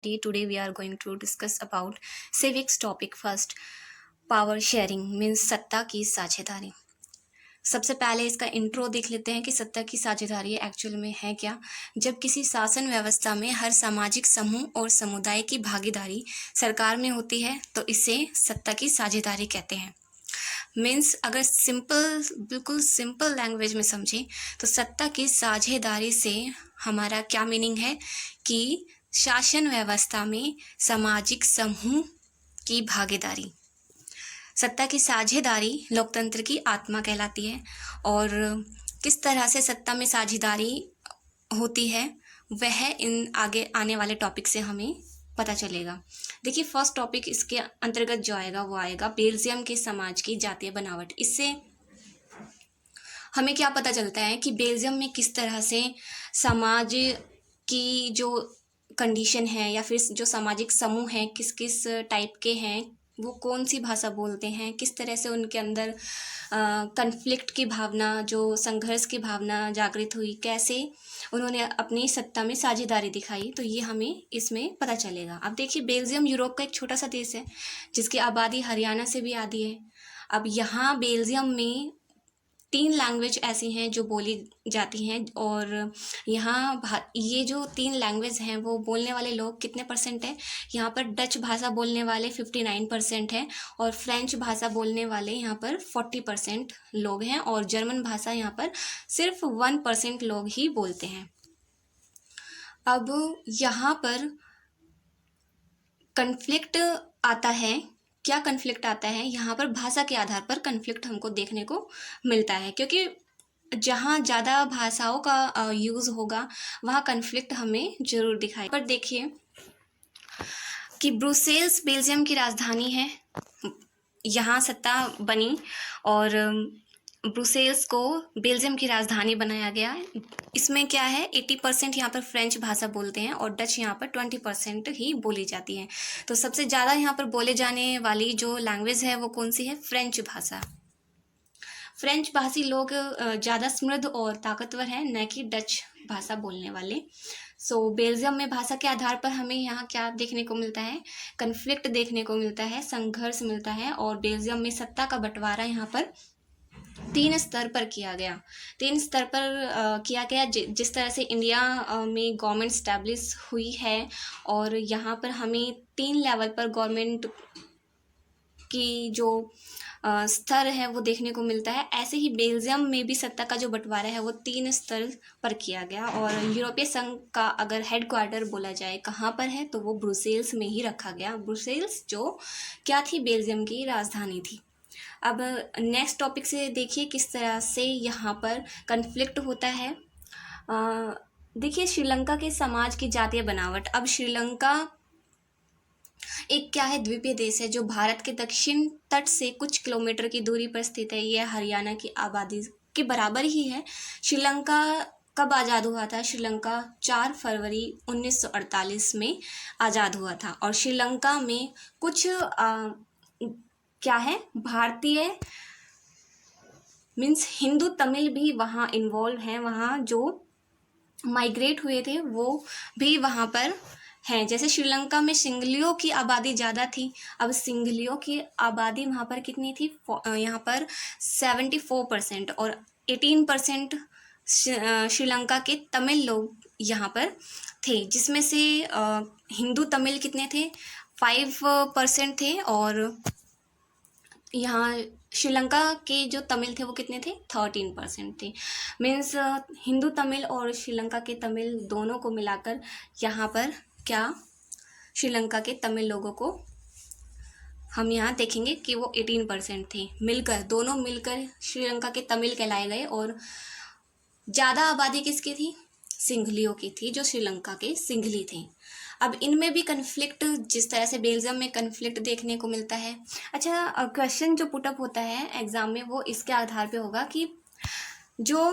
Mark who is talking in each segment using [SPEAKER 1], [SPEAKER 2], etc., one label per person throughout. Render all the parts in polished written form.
[SPEAKER 1] Today we are going to discuss about civics topic first. Power sharing means सत्ता की साझेदारी। सबसे पहले इसका इंट्रो देख लेते हैं कि सत्ता की साझेदारी एक्चुअल में है क्या। जब किसी शासन व्यवस्था में हर सामाजिक समूह और समुदाय की भागीदारी सरकार में होती है तो इसे सत्ता की साझेदारी कहते हैं। मीन्स अगर बिल्कुल सिंपल लैंग्वेज में समझें तो सत्ता की साझेदारी से हमारा क्या मीनिंग है कि शासन व्यवस्था में सामाजिक समूह की भागीदारी। सत्ता की साझेदारी लोकतंत्र की आत्मा कहलाती है और किस तरह से सत्ता में साझेदारी होती है वह इन आगे आने वाले टॉपिक से हमें पता चलेगा। देखिए, फर्स्ट टॉपिक इसके अंतर्गत जो आएगा वो आएगा बेल्जियम के समाज की जातीय बनावट। इससे हमें क्या पता चलता है कि बेल्जियम में किस तरह से समाज की जो कंडीशन है या फिर जो सामाजिक समूह हैं किस किस टाइप के हैं, वो कौन सी भाषा बोलते हैं, किस तरह से उनके अंदर कन्फ्लिक्ट की भावना, जो संघर्ष की भावना जागृत हुई, कैसे उन्होंने अपनी सत्ता में साझेदारी दिखाई, तो ये हमें इसमें पता चलेगा। अब देखिए, बेल्जियम यूरोप का एक छोटा सा देश है जिसकी आबादी हरियाणा से भी आधी है। अब यहाँ बेल्जियम में 3 लैंग्वेज ऐसी हैं जो बोली जाती हैं और यहाँ ये जो 3 लैंग्वेज हैं वो बोलने वाले लोग कितने परसेंट हैं। यहाँ पर डच भाषा बोलने वाले 59% हैं और फ्रेंच भाषा बोलने वाले यहाँ पर 40% लोग हैं और जर्मन भाषा यहाँ पर सिर्फ 1% लोग ही बोलते हैं। अब यहाँ पर कन्फ्लिक्ट आता है। क्या कन्फ्लिक्ट आता है? यहाँ पर भाषा के आधार पर कन्फ्लिक्ट हमको देखने को मिलता है, क्योंकि जहाँ ज़्यादा भाषाओं का यूज़ होगा वहाँ कन्फ्लिक्ट हमें जरूर दिखाई। पर देखिए कि ब्रुसेल्स बेल्जियम की राजधानी है, यहाँ सत्ता बनी और ब्रुसेल्स को बेल्जियम की राजधानी बनाया गया। इसमें क्या है, 80% यहाँ पर फ्रेंच भाषा बोलते हैं और डच यहाँ पर 20% ही बोली जाती है। तो सबसे ज़्यादा यहाँ पर बोले जाने वाली जो लैंग्वेज है वो कौन सी है? फ्रेंच भाषा। फ्रेंच भाषी लोग ज़्यादा समृद्ध और ताकतवर हैं, न कि डच भाषा बोलने वाले। बेल्जियम में भाषा के आधार पर हमें यहाँ क्या देखने को मिलता है? कन्फ्लिक्ट देखने को मिलता है, संघर्ष मिलता है। और बेल्जियम में सत्ता का बंटवारा यहाँ पर 3 स्तर पर किया गया। 3 स्तर पर किया गया। जिस तरह से इंडिया में गवर्नमेंट स्टैब्लिश हुई है और यहाँ पर हमें 3 लेवल पर गवर्नमेंट की जो स्तर है वो देखने को मिलता है, ऐसे ही बेल्जियम में भी सत्ता का जो बंटवारा है वो 3 स्तर पर किया गया। और यूरोपीय संघ का अगर हेडक्वार्टर बोला जाए कहाँ पर है तो वो ब्रुसेल्स में ही रखा गया। ब्रुसेल्स जो क्या थी? बेल्जियम की राजधानी थी। अब नेक्स्ट टॉपिक से देखिए किस तरह से यहाँ पर कन्फ्लिक्ट होता है। देखिए, श्रीलंका के समाज की जातीय बनावट। अब श्रीलंका एक क्या है? द्वीपीय देश है जो भारत के दक्षिण तट से कुछ किलोमीटर की दूरी पर स्थित है। यह हरियाणा की आबादी के बराबर ही है। श्रीलंका कब आज़ाद हुआ था? श्रीलंका 4 फरवरी 1948 में आज़ाद हुआ था और श्रीलंका में कुछ क्या है, भारतीय मीन्स हिंदू तमिल भी वहाँ इन्वॉल्व हैं। वहाँ जो माइग्रेट हुए थे वो भी वहाँ पर हैं। जैसे श्रीलंका में सिंगलियों की आबादी ज़्यादा थी। अब सिंगलियों की आबादी वहाँ पर कितनी थी? यहाँ पर 74% और 18% श्रीलंका के तमिल लोग यहाँ पर थे, जिसमें से हिंदू तमिल कितने थे? 5% थे और यहाँ श्रीलंका के जो तमिल थे वो कितने थे? 13% थे। मीन्स हिंदू तमिल और श्रीलंका के तमिल दोनों को मिलाकर यहाँ पर क्या, श्रीलंका के तमिल लोगों को हम यहाँ देखेंगे कि वो 18% थे। मिलकर, दोनों मिलकर श्रीलंका के तमिल कहलाए गए। और ज़्यादा आबादी किसकी थी? सिंघलियों की थी, जो श्रीलंका के सिंघली थे। अब इनमें भी कन्फ्लिक्ट जिस तरह से बेल्जियम में कन्फ्लिक्ट देखने को मिलता है। अच्छा, क्वेश्चन जो पुटअप होता है एग्जाम में वो इसके आधार पे होगा कि जो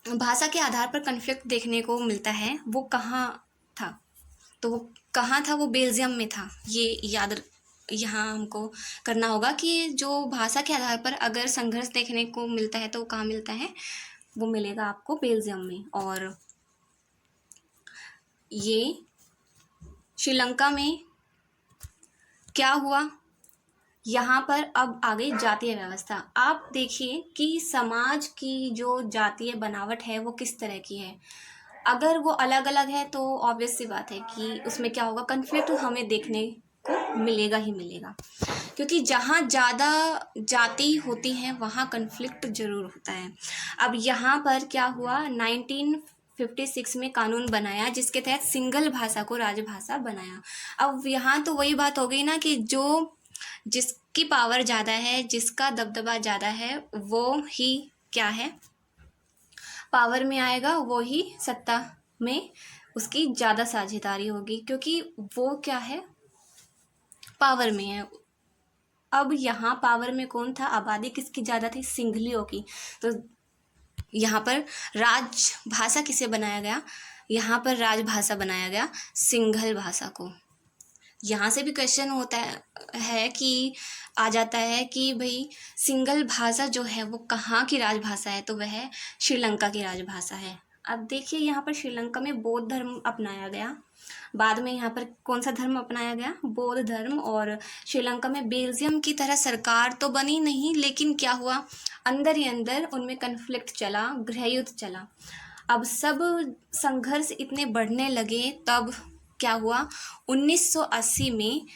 [SPEAKER 1] भाषा के आधार पर कन्फ्लिक्ट देखने को मिलता है वो कहाँ था, तो वो कहाँ था? वो बेल्जियम में था। ये याद यहाँ हमको करना होगा कि जो भाषा के आधार पर अगर संघर्ष देखने को मिलता है तो वो कहाँ मिलता है? वो मिलेगा आपको बेल्जियम में। और ये श्रीलंका में क्या हुआ, यहाँ पर अब आ गई जातीय व्यवस्था। आप देखिए कि समाज की जो जातीय बनावट है वो किस तरह की है। अगर वो अलग अलग है तो ऑब्वियस सी बात है कि उसमें क्या होगा, कन्फ्लिक्ट हमें देखने को मिलेगा ही मिलेगा, क्योंकि जहाँ ज़्यादा जाति होती हैं वहाँ कन्फ्लिक्ट जरूर होता है। अब यहाँ पर क्या हुआ, 1956 में कानून बनाया जिसके तहत सिंगल भाषा को राजभाषा बनाया। अब यहाँ तो वही बात हो गई ना कि जिसकी पावर ज़्यादा है, जिसका दबदबा ज़्यादा है, वो ही क्या है, पावर में आएगा, वो ही सत्ता में उसकी ज़्यादा साझेदारी होगी, क्योंकि वो क्या है, पावर में है। अब यहाँ पावर में कौन था, आबादी किसकी ज़्यादा थी, सिंघलियों की। तो यहाँ पर राजभाषा किसे बनाया गया, यहाँ पर राजभाषा बनाया गया सिंघल भाषा को। यहाँ से भी क्वेश्चन होता है कि आ जाता है कि भाई सिंगल भाषा जो है वो कहाँ की राजभाषा है, तो वह श्रीलंका की राजभाषा है। अब देखिए यहाँ पर श्रीलंका में बौद्ध धर्म अपनाया गया, बाद में यहाँ पर कौन सा धर्म अपनाया गया, बौद्ध धर्म। और श्रीलंका में बेल्जियम की तरह सरकार तो बनी नहीं, लेकिन क्या हुआ, अंदर ही अंदर उनमें कन्फ्लिक्ट चला, गृहयुद्ध चला। अब सब संघर्ष इतने बढ़ने लगे, तब क्या हुआ, 1980 में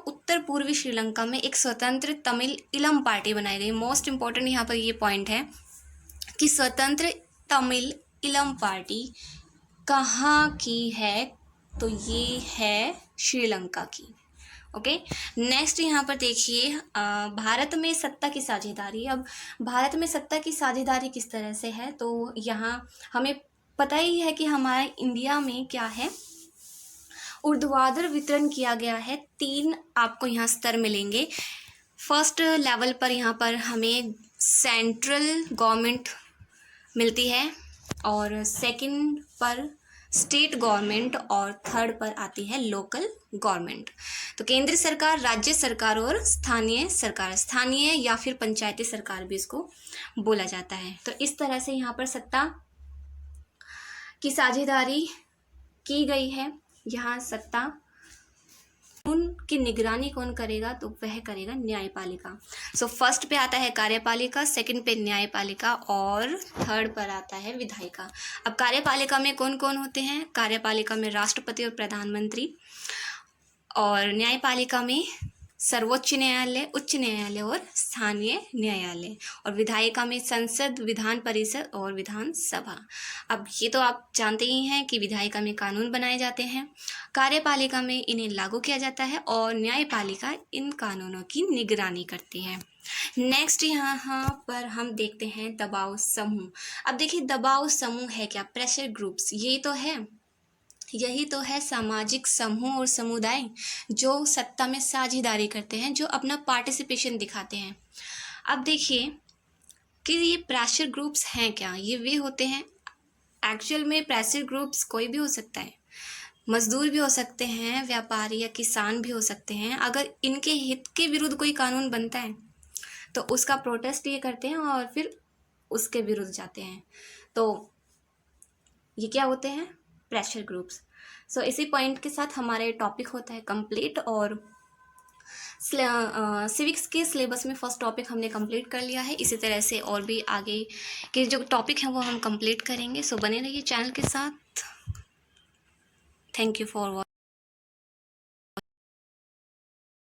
[SPEAKER 1] उत्तर पूर्वी श्रीलंका में एक स्वतंत्र तमिल इलम पार्टी बनाई गई। मोस्ट इम्पॉर्टेंट यहाँ पर ये पॉइंट है कि स्वतंत्र तमिल इलम पार्टी कहाँ की है, तो ये है श्रीलंका की। ओके, नेक्स्ट यहाँ पर देखिए भारत में सत्ता की साझेदारी। अब भारत में सत्ता की साझेदारी किस तरह से है, तो यहाँ हमें पता ही है कि हमारे इंडिया में क्या है, ऊर्ध्वाधर वितरण किया गया है। 3 आपको यहाँ स्तर मिलेंगे। फर्स्ट लेवल पर यहाँ पर हमें सेंट्रल गवर्नमेंट मिलती है, और सेकंड पर स्टेट गवर्नमेंट, और थर्ड पर आती है लोकल गवर्नमेंट। तो केंद्र सरकार, राज्य सरकार और स्थानीय सरकार, स्थानीय या फिर पंचायती सरकार भी इसको बोला जाता है। तो इस तरह से यहाँ पर सत्ता की साझेदारी की गई है। यहाँ सत्ता उनकी निगरानी कौन करेगा, तो वह करेगा न्यायपालिका। सो फर्स्ट पे आता है कार्यपालिका, सेकंड पे न्यायपालिका, और थर्ड पर आता है विधायिका। अब कार्यपालिका में कौन कौन होते हैं, कार्यपालिका में राष्ट्रपति और प्रधानमंत्री, और न्यायपालिका में सर्वोच्च न्यायालय, उच्च न्यायालय और स्थानीय न्यायालय, और विधायिका में संसद, विधान परिषद और विधानसभा। अब ये तो आप जानते ही हैं कि विधायिका में कानून बनाए जाते हैं, कार्यपालिका में इन्हें लागू किया जाता है, और न्यायपालिका इन कानूनों की निगरानी करती है। नेक्स्ट यहाँ पर हम देखते हैं दबाव समूह। अब देखिए दबाव समूह है क्या, प्रेशर ग्रुप्स, यही तो है सामाजिक समूह और समुदाय जो सत्ता में साझेदारी करते हैं, जो अपना पार्टिसिपेशन दिखाते हैं। अब देखिए कि ये प्रेशर ग्रुप्स हैं क्या, ये वे होते हैं, एक्चुअल में प्रेशर ग्रुप्स कोई भी हो सकता है, मजदूर भी हो सकते हैं, व्यापारी या किसान भी हो सकते हैं। अगर इनके हित के विरुद्ध कोई कानून बनता है तो उसका प्रोटेस्ट ये करते हैं और फिर उसके विरुद्ध जाते हैं, तो ये क्या होते हैं, प्रेशर ग्रुप्स। सो इसी पॉइंट के साथ हमारे टॉपिक होता है कंप्लीट, और सिविक्स के सिलेबस में फर्स्ट टॉपिक हमने कंप्लीट कर लिया है। इसी तरह से और भी आगे के जो टॉपिक हैं वो हम कंप्लीट करेंगे। सो बने रहिए चैनल के साथ। Thank you for watching.